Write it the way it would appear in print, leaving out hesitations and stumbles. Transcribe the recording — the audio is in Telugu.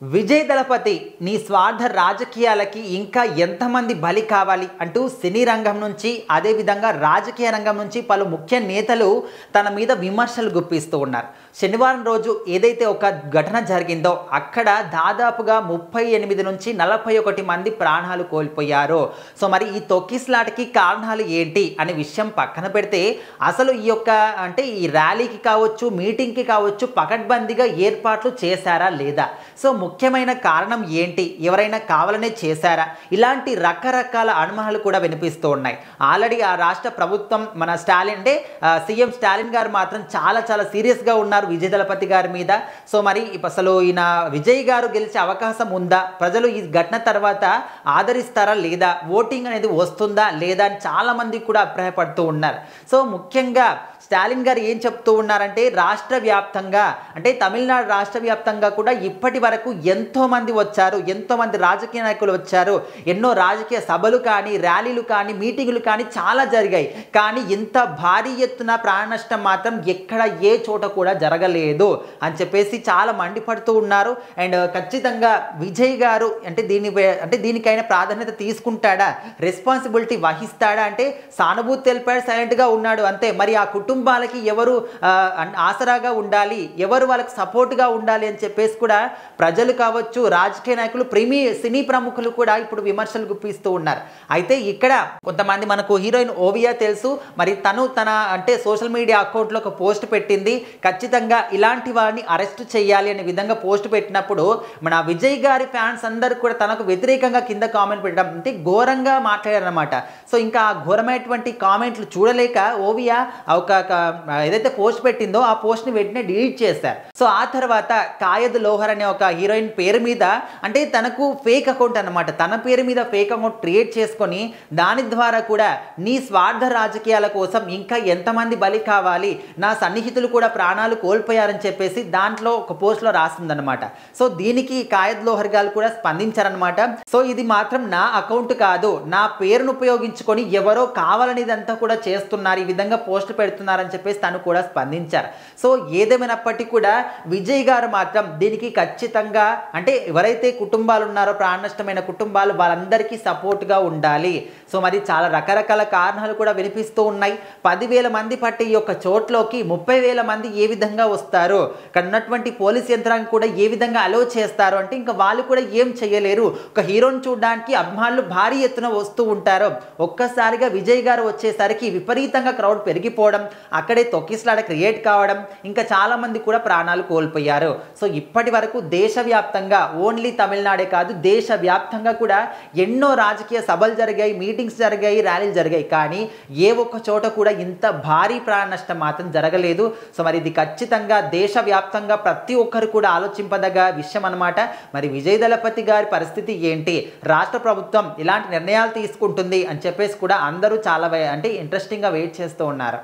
విజయ్ దళపతి నీ స్వార్థ రాజకీయాలకి ఇంకా ఎంతమంది బలి కావాలి అంటూ సినీ రంగం నుంచి అదేవిధంగా రాజకీయ రంగం నుంచి పలు ముఖ్య నేతలు తన మీద విమర్శలు గుప్పిస్తూ ఉన్నారు. శనివారం రోజు ఏదైతే ఒక ఘటన జరిగిందో అక్కడ దాదాపుగా 38 నుంచి 41 మంది ప్రాణాలు కోల్పోయారు. సో మరి ఈ తొక్కిస్లాటకి కారణాలు ఏంటి అనే విషయం పక్కన పెడితే అసలు ఈ యొక్క ఈ ర్యాలీకి కావచ్చు, మీటింగ్కి కావచ్చు పకడ్బందీగా ఏర్పాట్లు చేశారా లేదా, సో ముఖ్యమైన కారణం ఏంటి, ఎవరైనా కావాలనే చేశారా, ఇలాంటి రకరకాల అనుమానాలు కూడా వినిపిస్తూ ఉన్నాయి. ఆల్రెడీ ఆ రాష్ట్ర ప్రభుత్వం మన స్టాలిన్ సీఎం స్టాలిన్ గారు మాత్రం చాలా సీరియస్గా ఉన్నారు విజయ్ దళపతి గారి మీద. సో మరి అసలు ఈయన విజయ్ గారు గెలిచే అవకాశం ఉందా, ప్రజలు ఈ ఘటన తర్వాత ఆదరిస్తారా లేదా, ఓటింగ్ అనేది వస్తుందా లేదా అని చాలామంది కూడా అభిప్రాయపడుతూ ఉన్నారు. సో ముఖ్యంగా స్టాలిన్ గారు ఏం చెప్తూ ఉన్నారంటే రాష్ట్ర వ్యాప్తంగా తమిళనాడు రాష్ట్ర వ్యాప్తంగా కూడా ఇప్పటి వరకు ఎంతోమంది వచ్చారు, ఎంతోమంది రాజకీయ నాయకులు వచ్చారు, ఎన్నో రాజకీయ సభలు కానీ, ర్యాలీలు కానీ, మీటింగులు కానీ చాలా జరిగాయి. కానీ ఇంత భారీ ఎత్తున ప్రాణ నష్టం మాత్రం ఎక్కడ ఏ చోట కూడా జరగలేదు అని చెప్పేసి చాలా మండిపడుతూ ఉన్నారు. అండ్ ఖచ్చితంగా విజయ్ గారు దీనికైనా ప్రాధాన్యత తీసుకుంటాడా, రెస్పాన్సిబిలిటీ వహిస్తాడా అంటే సానుభూతి తెలిపాడు, సైలెంట్గా ఉన్నాడు అంతే. మరి ఆ కుటుంబాలకి ఎవరు ఆసరాగా ఉండాలి, ఎవరు వాళ్ళకి సపోర్ట్గా ఉండాలి అని చెప్పేసి కూడా ప్రజలు కావచ్చు, రాజకీయ నాయకులు, సినీ ప్రముఖులు కూడా ఇప్పుడు విమర్శలు గుప్పిస్తూ ఉన్నారు. అయితే ఇక్కడ కొంతమంది మనకు హీరోయిన్ ఓవియా తెలుసు, మరి తను తన సోషల్ మీడియా అకౌంట్లో ఒక పోస్ట్ పెట్టింది, ఖచ్చితంగా ఇలాంటి వారిని అరెస్ట్ చేయాలి అనే విధంగా పోస్ట్ పెట్టినప్పుడు మన విజయ్ గారి ఫ్యాన్స్ అందరూ కూడా తనకు వ్యతిరేకంగా కింద కామెంట్ పెట్టడం ఘోరంగా మాట్లాడారనమాట. సో ఇంకా ఆ ఘోరమైనటువంటి కామెంట్లు చూడలేక ఓవియా ఏదైతే పోస్ట్ పెట్టిందో ఆ పోస్ట్ని వెంటనే డిలీట్ చేశారు. సో ఆ తర్వాత కాయద్ లోహర్ అనే ఒక హీరోయిన్ పేరు మీద తనకు ఫేక్ అకౌంట్ అనమాట, తన పేరు మీద ఫేక్ అకౌంట్ క్రియేట్ చేసుకొని దాని ద్వారా కూడా నీ స్వార్థ రాజకీయాల కోసం ఇంకా ఎంతమంది బలి కావాలి, నా సన్నిహితులు కూడా ప్రాణాలు కోల్పోయారని చెప్పేసి దాంట్లో ఒక పోస్ట్లో రాసిందనమాట. సో దీనికి కాయద్ లోహర్ గారు కూడా స్పందించారనమాట. సో ఇది మాత్రం నా అకౌంట్ కాదు, నా పేరును ఉపయోగించుకొని ఎవరో కావాలని ఇదంతా కూడా చేస్తున్నారు, ఈ విధంగా పోస్ట్ పెడుతున్నారని చెప్పేసి తను కూడా స్పందించారు. సో ఏదేమైనప్పటికీ కూడా విజయ్ గారు మాత్రం దీనికి ఖచ్చితంగా ఎవరైతే కుటుంబాలు ఉన్నారో ప్రాణ నష్టమైన కుటుంబాలు వాళ్ళందరికీ సపోర్ట్గా ఉండాలి. సో మరి చాలా రకరకాల కారణాలు కూడా వినిపిస్తూ ఉన్నాయి. 10,000 మంది పట్టి ఈ యొక్క చోట్లోకి 30,000 మంది ఏ విధంగా వస్తారు, ఇక్కడ ఉన్నటువంటి పోలీస్ యంత్రాంగం కూడా ఏ విధంగా అలో చేస్తారు ఇంకా వాళ్ళు కూడా ఏం చేయలేరు. ఒక హీరోని చూడడానికి అభిమానులు భారీ ఎత్తున వస్తూ ఉంటారు, ఒక్కసారిగా విజయ్ గారు వచ్చేసరికి విపరీతంగా క్రౌడ్ పెరిగిపోవడం, అక్కడే తొక్కిసలాట క్రియేట్ కావడం, ఇంకా చాలా మంది కూడా ప్రాణాలు కోల్పోయారు. సో ఇప్పటి వరకు దేశవ్యాప్తంగా ఓన్లీ తమిళనాడే కాదు దేశవ్యాప్తంగా కూడా ఎన్నో రాజకీయ సభలు జరిగాయి, మీటింగ్స్ జరిగాయి, ర్యాలీలు జరిగాయి, కానీ ఏ ఒక్క చోట కూడా ఇంత భారీ ప్రాణ నష్టం మాత్రం జరగలేదు. సో మరి ఇది ఖచ్చితంగా దేశవ్యాప్తంగా ప్రతి ఒక్కరు కూడా ఆలోచింపదగ్గ విషయం అనమాట. మరి విజయ్ దళపతి గారి పరిస్థితి ఏంటి, రాష్ట్ర ప్రభుత్వం ఇలాంటి నిర్ణయాలు తీసుకుంటుంది అని చెప్పేసి కూడా అందరూ చాలా ఇంట్రెస్టింగ్గా వెయిట్ చేస్తూ ఉన్నారు.